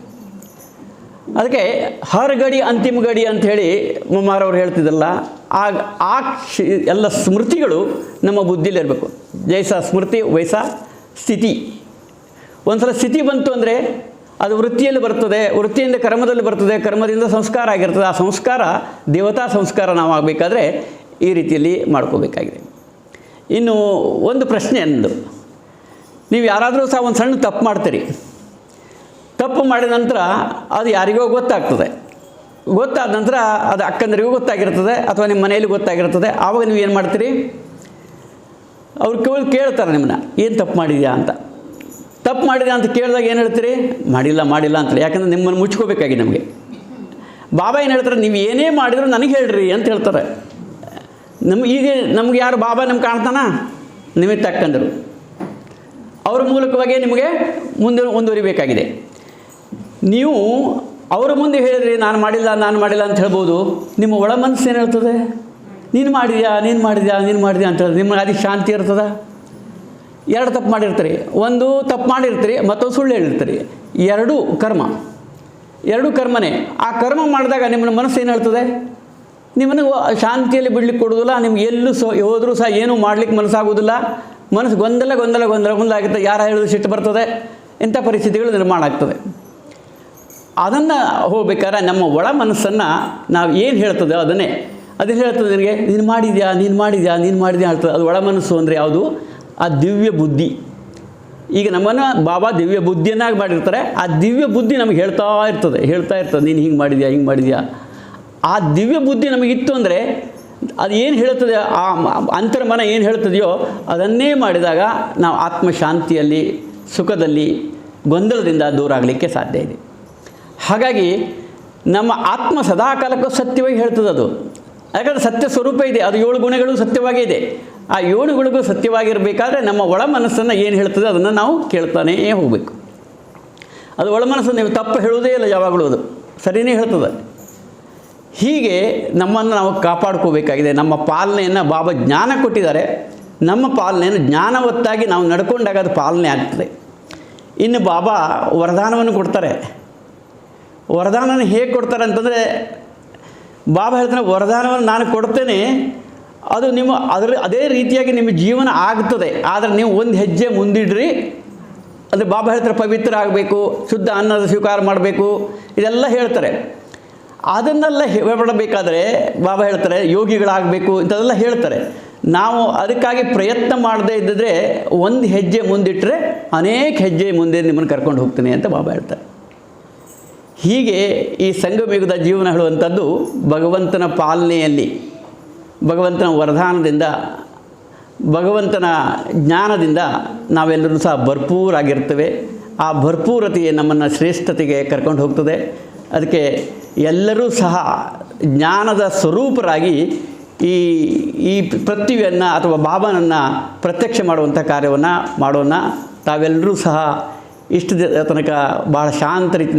ಅದಕ್ಕೆ ಹರ್ ಗಡಿ ಅಂತಿಮ ಗಡಿ ಅಂಥೇಳಿ ಮುಮ್ಮಾರವ್ರು ಹೇಳ್ತಿದ್ದಲ್ಲ, ಆ ಎಲ್ಲ ಸ್ಮೃತಿಗಳು ನಮ್ಮ ಬುದ್ಧಿಲಿರಬೇಕು. ಜೈಸ ಸ್ಮೃತಿ ವೈಸ ಸ್ಥಿತಿ. ಒಂದು ಸಲ ಸ್ಥಿತಿ ಬಂತು ಅಂದರೆ ಅದು ವೃತ್ತಿಯಲ್ಲಿ ಬರ್ತದೆ, ವೃತ್ತಿಯಿಂದ ಕರ್ಮದಲ್ಲಿ ಬರ್ತದೆ, ಕರ್ಮದಿಂದ ಸಂಸ್ಕಾರ ಆಗಿರ್ತದೆ. ಆ ಸಂಸ್ಕಾರ ದೇವತಾ ಸಂಸ್ಕಾರ ನಾವು ಆಗಬೇಕಾದ್ರೆ ಈ ರೀತಿಯಲ್ಲಿ ಮಾಡ್ಕೋಬೇಕಾಗಿದೆ. ಇನ್ನು ಒಂದು ಪ್ರಶ್ನೆ ಅಂದು, ನೀವು ಯಾರಾದರೂ ಸಹ ಒಂದು ಸಣ್ಣ ತಪ್ಪು ಮಾಡ್ತೀರಿ. ತಪ್ಪು ಮಾಡಿದ ನಂತರ ಅದು ಯಾರಿಗೋ ಗೊತ್ತಾಗ್ತದೆ. ಗೊತ್ತಾದ ನಂತರ ಅದು ಅಕ್ಕಂದರಿಗೂ ಗೊತ್ತಾಗಿರ್ತದೆ ಅಥವಾ ನಿಮ್ಮ ಮನೆಯಲ್ಲಿ ಗೊತ್ತಾಗಿರ್ತದೆ. ಆವಾಗ ನೀವು ಏನು ಮಾಡ್ತೀರಿ? ಅವ್ರು ಕೇಳ್ತಾರೆ ನಿಮ್ಮನ್ನ, ಏನು ತಪ್ಪು ಮಾಡಿದ್ಯಾ ಅಂತ. ತಪ್ಪು ಮಾಡಿದೆ ಅಂತ ಕೇಳಿದಾಗ ಏನು ಹೇಳ್ತೀರಿ? ಮಾಡಿಲ್ಲ ಅಂತೇಳಿ. ಯಾಕಂದರೆ ನಿಮ್ಮನ್ನು ಮುಚ್ಕೋಬೇಕಾಗಿ ನಮಗೆ. ಬಾಬಾ ಏನು ಹೇಳ್ತಾರೆ? ನೀವು ಏನೇ ಮಾಡಿದ್ರು ನನಗೆ ಹೇಳ್ರಿ ಅಂತ ಹೇಳ್ತಾರೆ. ನಮ್ಗೆ ಯಾರು ಬಾಬಾ ನಮ್ಗೆ ಕಾಣ್ತಾನ? ನಿಮಗೆ ತಕ್ಕಂದರು ಅವ್ರ ಮೂಲಕವಾಗಿ ನಿಮಗೆ ಮುಂದುವರಿಬೇಕಾಗಿದೆ. ನೀವು ಅವರ ಮುಂದೆ ಹೇಳಿದ್ರಿ ನಾನು ಮಾಡಿಲ್ಲ ಅಂತ ಹೇಳ್ಬೋದು. ನಿಮ್ಮ ಒಳ ಮನಸ್ಸು ಏನು ಹೇಳ್ತದೆ? ನೀನು ಮಾಡಿದ್ಯಾ ಅಂತ ಹೇಳಿದ್ರೆ ನಿಮಗೆ ಅದಕ್ಕೆ ಶಾಂತಿ ಇರ್ತದೆ. 2 ತಪ್ಪು ಮಾಡಿರ್ತೀರಿ. ಒಂದು ತಪ್ಪು ಮಾಡಿರ್ತೀರಿ, ಮತ್ತೊಂದು ಸುಳ್ಳು ಹೇಳಿರ್ತೀರಿ. 2 ಕರ್ಮನೇ. ಆ ಕರ್ಮ ಮಾಡಿದಾಗ ನಿಮ್ಮ ಮನಸ್ಸು ಏನು ಹೇಳ್ತದೆ? ನಿಮ್ಮನ್ನು ಶಾಂತಿಯಲ್ಲಿ ಬಿಡ್ಲಿಕ್ಕೆ ಕೊಡೋದಿಲ್ಲ. ನಿಮ್ಗೆ ಎಲ್ಲೂ ಹೋದರೂ ಸಹ ಏನೂ ಮಾಡ್ಲಿಕ್ಕೆ ಮನಸ್ಸಾಗೋದಿಲ್ಲ. ಮನಸ್ಸು ಗೊಂದಲ ಆಗುತ್ತೆ. ಯಾರು ಹೇಳಿದ್ರು ಸಿಟ್ಟು ಬರ್ತದೆ. ಇಂಥ ಪರಿಸ್ಥಿತಿಗಳು ನಿರ್ಮಾಣ ಆಗ್ತದೆ. ಅದನ್ನು ಹೋಗ್ಬೇಕಾದ್ರೆ ನಮ್ಮ ಒಳ ಮನಸ್ಸನ್ನು ನಾವು ಏನು ಹೇಳ್ತದೆ ಅದನ್ನು ಹೇಳ್ತದೆ. ನಿನಗೆ ನೀನು ಮಾಡಿದ್ಯಾ ಹೇಳ್ತದೆ. ಅದು ಒಳ ಮನಸ್ಸು ಅಂದರೆ ಯಾವುದು? ಆ ದಿವ್ಯ ಬುದ್ಧಿ. ಈಗ ನಮ್ಮನ್ನು ಬಾಬಾ ದಿವ್ಯ ಬುದ್ಧಿಯನ್ನಾಗಿ ಮಾಡಿರ್ತಾರೆ. ಆ ದಿವ್ಯ ಬುದ್ಧಿ ನಮಗೆ ಹೇಳ್ತಾ ಇರ್ತದೆ ನೀನು ಹಿಂಗೆ ಮಾಡಿದ್ಯಾ. ಆ ದಿವ್ಯ ಬುದ್ಧಿ ನಮಗಿತ್ತು ಅಂದರೆ ಅದು ಏನು ಹೇಳ್ತದೆ, ಆ ಅಂತರ್ಮನ ಏನು ಹೇಳ್ತದೆಯೋ ಅದನ್ನೇ ಮಾಡಿದಾಗ ನಾವು ಆತ್ಮಶಾಂತಿಯಲ್ಲಿ, ಸುಖದಲ್ಲಿ, ಗೊಂದಲದಿಂದ ದೂರ ಆಗಲಿಕ್ಕೆ ಸಾಧ್ಯ ಇದೆ. ಹಾಗಾಗಿ ನಮ್ಮ ಆತ್ಮ ಸದಾಕಾಲಕ್ಕೂ ಸತ್ಯವಾಗಿ ಹೇಳ್ತದೆ ಅದು. ಯಾಕಂದರೆ ಸತ್ಯ ಸ್ವರೂಪ ಇದೆ. ಅದು 7 ಗುಣಗಳು ಸತ್ಯವಾಗೇ ಇದೆ. ಆ ಏಣುಗಳಿಗೂ ಸತ್ಯವಾಗಿರಬೇಕಾದ್ರೆ ನಮ್ಮ ಒಳ ಮನಸ್ಸನ್ನು ಏನು ಹೇಳ್ತದೆ ಅದನ್ನು ನಾವು ಕೇಳ್ತಾನೇ ಹೋಗಬೇಕು. ಅದು ಒಳ ಮನಸ್ಸನ್ನು ನೀವು ತಪ್ಪು ಹೇಳುವುದೇ ಇಲ್ಲ, ಯಾವಾಗಲೂ ಅದು ಸರಿಯೇ ಹೇಳ್ತದೆ. ಹೀಗೆ ನಮ್ಮನ್ನು ನಾವು ಕಾಪಾಡ್ಕೋಬೇಕಾಗಿದೆ. ನಮ್ಮ ಪಾಲನೆಯನ್ನು ಬಾಬಾ ಜ್ಞಾನ ಕೊಟ್ಟಿದ್ದಾರೆ. ನಮ್ಮ ಪಾಲನೆಯನ್ನು ಜ್ಞಾನವತ್ತಾಗಿ ನಾವು ನಡ್ಕೊಂಡಾಗ ಅದು ಪಾಲನೆ ಆಗ್ತದೆ. ಇನ್ನು ಬಾಬಾ ವರದಾನವನ್ನು ಕೊಡ್ತಾರೆ. ವರದಾನನ ಹೇಗೆ ಕೊಡ್ತಾರೆ ಅಂತಂದರೆ, ಬಾಬಾ ಹೇಳ್ತಾನೆ ವರದಾನವನ್ನು ನಾನು ಕೊಡ್ತೇನೆ, ಅದು ನಿಮ್ಮ ಅದೇ ರೀತಿಯಾಗಿ ನಿಮ್ಮ ಜೀವನ ಆಗ್ತದೆ. ಆದರೆ ನೀವು ಒಂದು ಹೆಜ್ಜೆ ಮುಂದಿಡ್ರಿ. ಅಂದರೆ ಬಾಬಾ ಹೇಳ್ತಾರೆ ಪವಿತ್ರ ಆಗಬೇಕು, ಶುದ್ಧ ಅನ್ನದ ಸ್ವೀಕಾರ ಮಾಡಬೇಕು, ಇದೆಲ್ಲ ಹೇಳ್ತಾರೆ. ಅದನ್ನೆಲ್ಲ ಹೇಳಬೇಕಾದ್ರೆ ಬಾಬಾ ಹೇಳ್ತಾರೆ ಯೋಗಿಗಳಾಗಬೇಕು ಇಂಥದ್ದೆಲ್ಲ ಹೇಳ್ತಾರೆ. ನಾವು ಅದಕ್ಕಾಗಿ ಪ್ರಯತ್ನ ಮಾಡದೇ ಇದ್ದಿದ್ರೆ ಒಂದು ಹೆಜ್ಜೆ ಮುಂದಿಟ್ಟರೆ ಅನೇಕ ಹೆಜ್ಜೆ ಮುಂದೆ ನಿಮ್ಮನ್ನು ಕರ್ಕೊಂಡು ಹೋಗ್ತೀನಿ ಅಂತ ಬಾಬಾ ಹೇಳ್ತಾರೆ. ಹೀಗೆ ಈ ಸಂಗಮಯುಗದ ಜೀವನ ಹೇಳುವಂಥದ್ದು ಭಗವಂತನ ಪಾಲನೆಯಲ್ಲಿ, ಭಗವಂತನ ವರದಾನದಿಂದ, ಭಗವಂತನ ಜ್ಞಾನದಿಂದ ನಾವೆಲ್ಲರೂ ಸಹ ಭರ್ಪೂರಾಗಿರ್ತೇವೆ. ಆ ಭರ್ಪೂರತೆಯೇ ನಮ್ಮನ್ನು ಶ್ರೇಷ್ಠತೆಗೆ ಕರ್ಕೊಂಡು ಹೋಗ್ತದೆ. ಅದಕ್ಕೆ ಎಲ್ಲರೂ ಸಹ ಜ್ಞಾನದ ಸ್ವರೂಪರಾಗಿ ಈ ಪೃಥ್ವಿಯನ್ನು ಅಥವಾ ಬಾಬಾನನ್ನು ಪ್ರತ್ಯಕ್ಷ ಮಾಡುವಂಥ ಕಾರ್ಯವನ್ನು ಮಾಡೋಣ. ತಾವೆಲ್ಲರೂ ಸಹ ಇಷ್ಟು ತನಕ ಭಾಳ ಶಾಂತ ರೀತಿಯಿಂದ